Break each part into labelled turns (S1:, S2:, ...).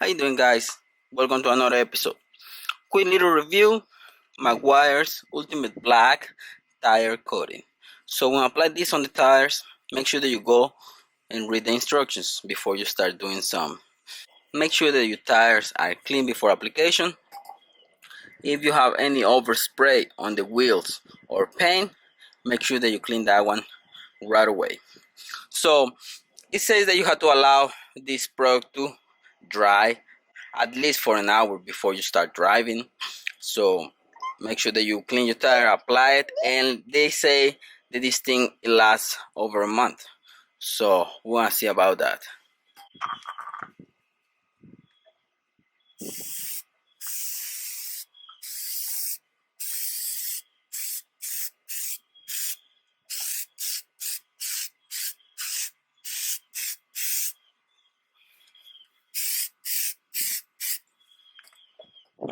S1: How you doing, guys? Welcome to another episode. Quick little review: Maguire's Ultimate Black Tire Coating. So when I apply this on the tires, make sure that you go and read the instructions before you start doing some. Make sure that your tires are clean before application. If you have any overspray on the wheels or paint, make sure that you clean that one right away. So it says that you have to allow this product to dry at least for an hour before you start driving. So make sure that you clean your tire, apply it, and they say that this thing lasts over a month. So we want to see about that.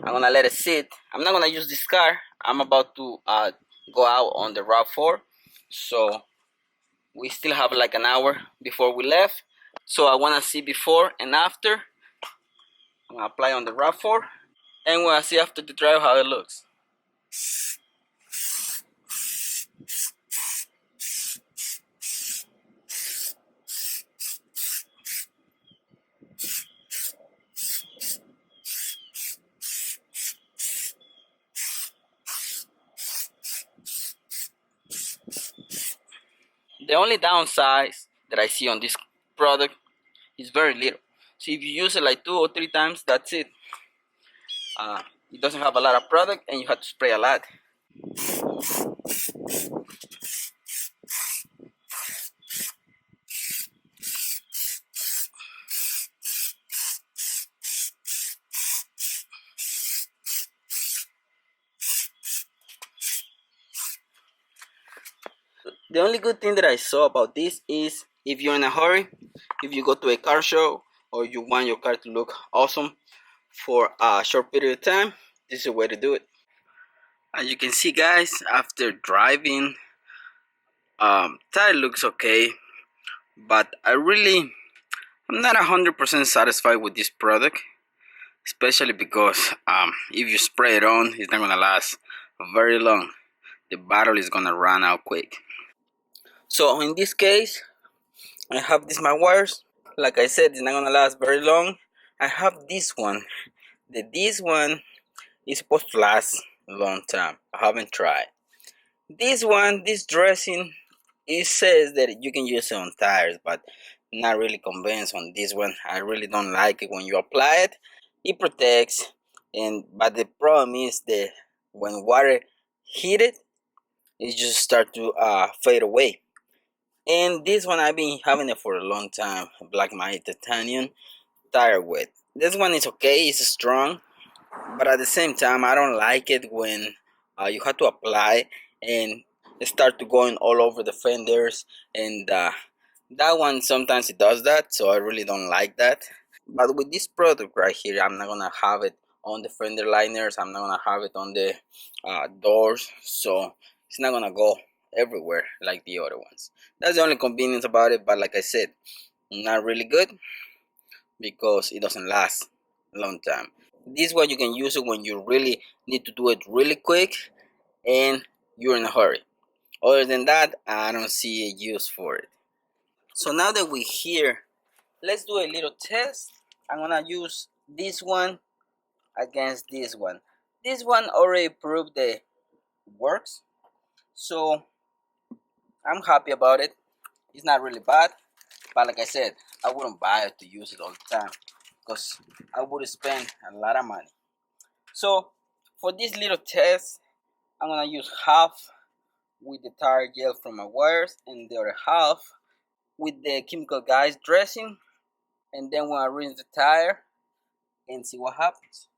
S1: I'm gonna let it sit. I'm not gonna use this car. I'm about to go out on the RAV4, so we still have like an hour before we left. So I wanna see before and after. I'm gonna apply on the RAV4, and we'll see after the drive how it looks. The only downside that I see on this product is very little. So if you use it like 2 or 3 times, that's it. It doesn't have a lot of product and you have to spray a lot. The only good thing that I saw about this is if you're in a hurry, if you go to a car show or you want your car to look awesome for a short period of time, this is a way to do it. As you can see, guys, after driving, tire looks okay, but I'm not 100% satisfied with this product, especially because if you spray it on, it's not gonna last very long. The battle is gonna run out quick. So in this case, I have these my wires. Like I said, it's not gonna last very long. I have this one. This one is supposed to last a long time. I haven't tried. This one, this dressing, it says that you can use it on tires, but not really convinced on this one. I really don't like it when you apply it. It protects, but the problem is that when water hit it, it just start to fade away. And this one I've been having it for a long time. Black Mighty Titanium tire wet. This one is okay. It's strong, but at the same time, I don't like it when you have to apply and it start to going all over the fenders, and that one sometimes it does that. So I really don't like that. But with this product right here, I'm not gonna have it on the fender liners. I'm not gonna have it on the doors, so it's not gonna go everywhere like the other ones. That's the only convenience about it. But like I said, not really good because it doesn't last a long time. This one you can use it when you really need to do it really quick and you're in a hurry. Other than that, I don't see a use for it. So now that we're here, let's do a little test. I'm gonna use this one against this one. This one already proved that it works, so I'm happy about it. It's not really bad, but like I said, I wouldn't buy it to use it all the time because I would spend a lot of money. So for this little test, I'm gonna use half with the tire gel from my wires and the other half with the Chemical Guys dressing, and then when I rinse the tire and see what happens.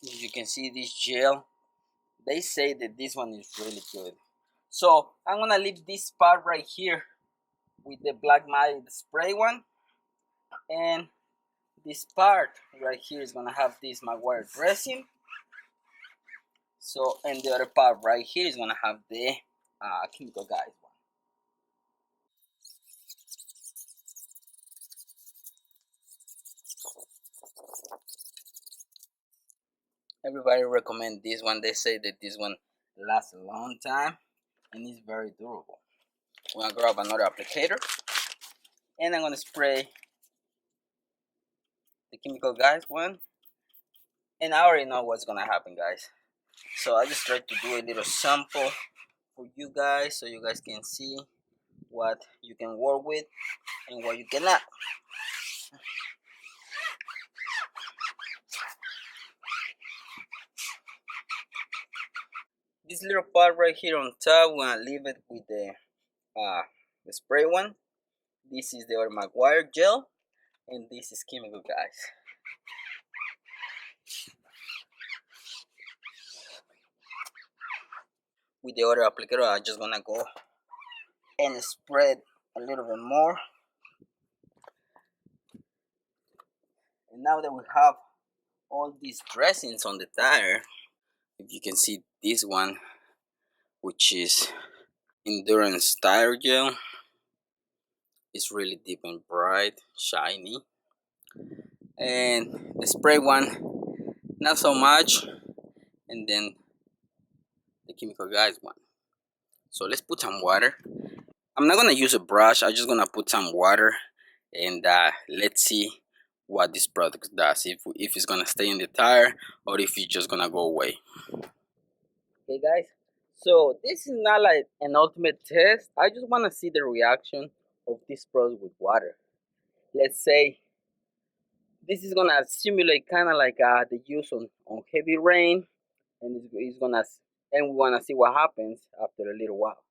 S1: As you can see, this gel, they say that this one is really good. So I'm gonna leave this part right here with the Black Magic spray one, and this part right here is gonna have this Maguire dressing. So, and the other part right here is gonna have the Chemical Guys one. Everybody recommend this one. They say that this one lasts a long time and is very durable. I'm gonna grab another applicator and I'm gonna spray the chemical guys one. And I already know what's gonna happen, guys. So I just tried to do a little sample for you guys so you guys can see what you can work with and what you cannot. This little part right here on top, we're gonna leave it with the spray one. This is the other Maguire gel, and this is chemical, guys. With the other applicator, I'm just gonna go and spread a little bit more. And now that we have all these dressings on the tire, if you can see this one, which is endurance tire gel, it's really deep and bright, shiny. And the spray one, not so much. And then the chemical guys one. So let's put some water. I'm not gonna use a brush. I'm just gonna put some water, and let's see what this product does. If it's gonna stay in the tire or if it's just gonna go away. Okay, guys. So this is not like an ultimate test. I just wanna see the reaction of this product with water. Let's say this is gonna simulate kind of like the use on heavy rain, and it's gonna, and we wanna see what happens after a little while.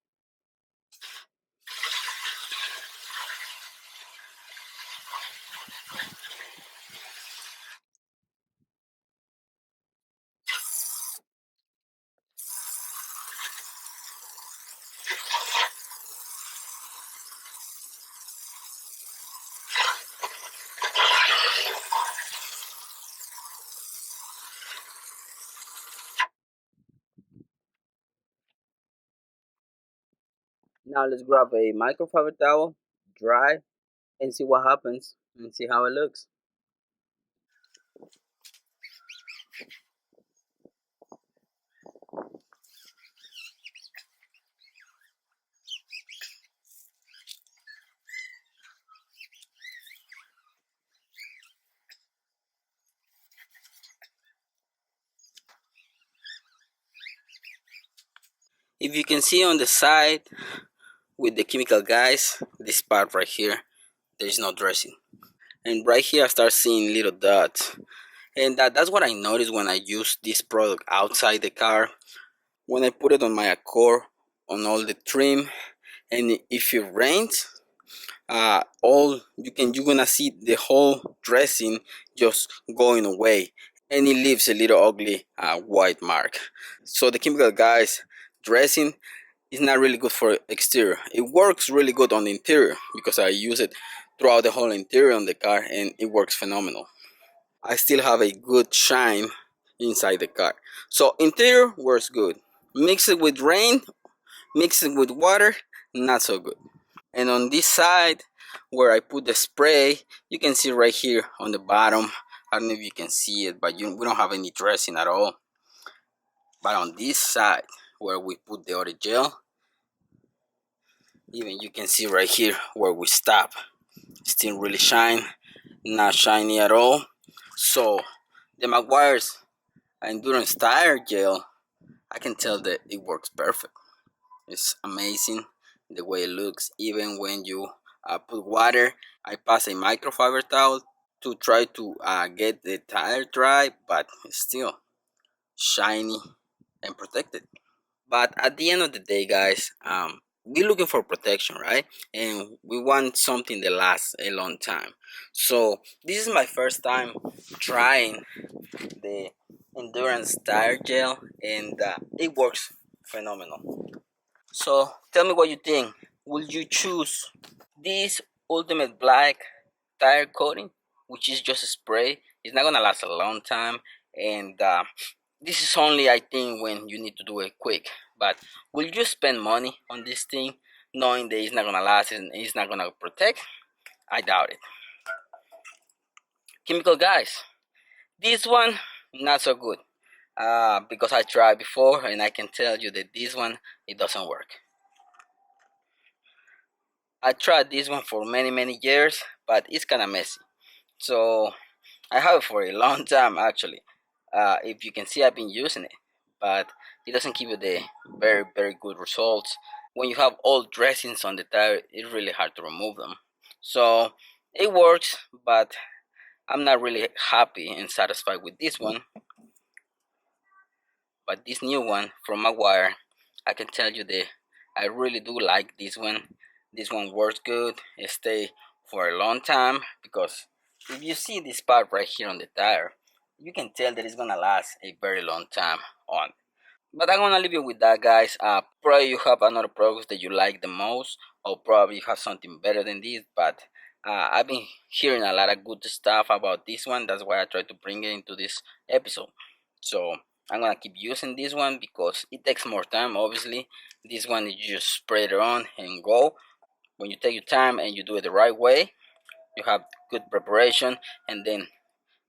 S1: Now let's grab a microfiber towel, dry, and see what happens and see how it looks. If you can see on the side with the chemical guys, this part right here, there's no dressing. And right here I start seeing little dots. And that's what I noticed when I use this product outside the car. When I put it on my Accord, on all the trim, and if it rains, all you're gonna see the whole dressing just going away, and it leaves a little ugly white mark. So the chemical guys dressing is not really good for exterior. It works really good on the interior because I use it throughout the whole interior on the car and it works phenomenal. I still have a good shine inside the car. So interior works good. Mix it with rain, mix it with water, not so good. And on this side where I put the spray, you can see right here on the bottom, I don't know if you can see it, but we don't have any dressing at all. But on this side where we put the other gel, even you can see right here where we stop, still really shine, not shiny at all. So the Maguire's endurance tire gel, I can tell that it works perfect. It's amazing the way it looks. Even when you put water, I pass a microfiber towel to try to get the tire dry, but it's still shiny and protected. But at the end of the day, guys, we're looking for protection, right? And we want something that lasts a long time. So this is my first time trying the endurance tire gel, and it works phenomenal. So tell me what you think. Will you choose this ultimate black tire coating, which is just a spray? It's not gonna last a long time, and this is only, I think, when you need to do it quick. But will you spend money on this thing knowing that it's not gonna last and it's not gonna protect? I doubt it. Chemical guys, this one not so good. because I tried before and I can tell you that this one, it doesn't work. I tried this one for many years, but it's kind of messy. So I have it for a long time actually. If you can see, I've been using it, but it doesn't give you the very good results. When you have old dressings on the tire, it's really hard to remove them. So it works, but I'm not really happy and satisfied with this one. But this new one from Maguire, I can tell you that I really do like this one. This one works good. It stay for a long time because if you see this part right here on the tire, you can tell that it's gonna last a very long time on. But I'm gonna leave you with that, guys. Probably you have another product that you like the most, or probably you have something better than this. But I've been hearing a lot of good stuff about this one. That's why I tried to bring it into this episode. So I'm gonna keep using this one because it takes more time. Obviously, this one you just spray it on and go. When you take your time and you do it the right way, you have good preparation, and then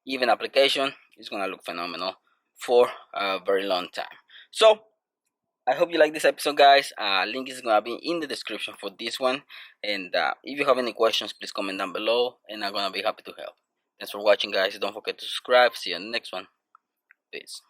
S1: even application is gonna look phenomenal for a very long time. So I hope you like this episode, guys. Link is gonna be in the description for this one, and if you have any questions, please comment down below, and I'm gonna be happy to help. Thanks for watching, guys. Don't forget to subscribe. See you in the next one. Peace.